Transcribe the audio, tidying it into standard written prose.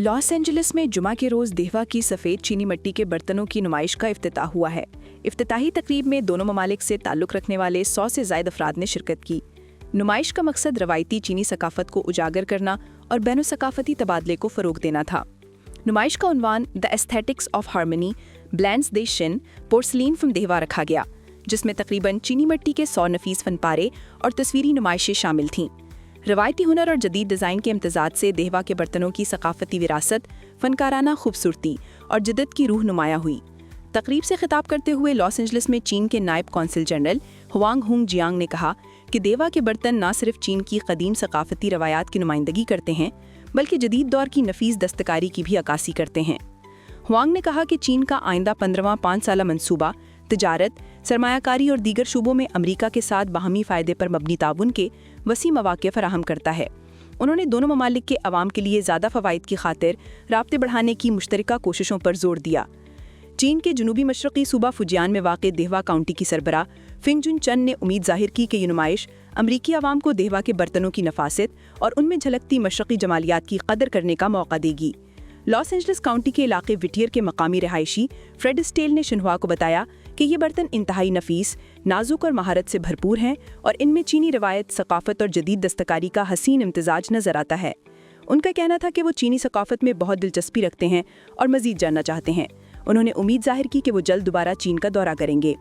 Los Angeles में जुमा के रोज देहवा की सफ़ेद चीनी मिट्टी के बर्तनों की नुमाइश का इफ्तिताह हुआ है। इफ्तिताही तकरीब में दोनों ममालिक से ताल्लुक़ रखने वाले 100 से ज़ायद अफराद ने शिरकत की। नुमाइश का मकसद रवायती चीनी सकाफ़त को उजागर करना और बैनुसकाफ़ती तबादले को फ़रोग़ देना था। नुमाइश का उन्वान the aesthetics of harmony blends the shin porcelain from देहवा रखा गया, जिसमें तकरीबन चीनी मिट्टी के 100 नफीस फनपारे और तस्वीरी नुमाइशें शामिल थीं। रवायती हुनर और जदीद डिज़ाइन के इम्तज़ाज से देहवा के बर्तनों की सकाफ़ती विरासत, फ़नकाराना खूबसूरती और जदत की रूह नुमायाँ हुई। तकरीब से खिताब करते हुए लॉस एंजलिस में चीन के नायब कौंसिल जनरल हुआंग हुंग जियांग ने कहा कि देहवा के बर्तन न सिर्फ चीन की कदीम सकाफ़ती रवायात की नुमाइंदगी करते हैं, बल्कि जदीद दौर की नफीस दस्तकारी की भी अक्कासी करते हैं। हुआंग ने कहा कि चीन का आइंदा 15वां 5 साला मंसूबा तिजारत, सरमायाकारी और दीगर शूबों में अमरीका के साथ बाहमी फ़ायदे पर मबनी ताउन के वसी मौक़े फराहम करता है। उन्होंने दोनों ममालिक के अवाम के लिए ज़्यादा फ़वाइद की खातिर राब्ते बढ़ाने की मुश्तरका कोशिशों पर जोर दिया। चीन के जनूबी मशरक़ी सूबा फुजियान में वाक़ देहवा काउंटी की सरबरा फिंगजुन चन ने उम्मीद ज़ाहिर की कि ये नुमाइश अमरीकी अवाम को देहवा के बर्तनों की नफासत और उनमें झलकती मशरक़ी जमालियात की कदर करने का मौका देगी। लॉस एंजलिस काउंटी के इलाके विटियर के मकामी रहायशी फ्रेड स्टेल ने शिन्हुआ को बताया कि ये बर्तन इंतहाई नफीस, नाजुक और महारत से भरपूर हैं और इनमें चीनी रवायत, सकाफ़त और जदीद दस्तकारी का हसीन इम्तजाज नज़र आता है। उनका कहना था कि वो चीनी सकाफ़त में बहुत दिलचस्पी रखते हैं और मज़ीद जानना चाहते हैं। उन्होंने उम्मीद जाहिर की कि वो जल्द दोबारा चीन का दौरा करेंगे।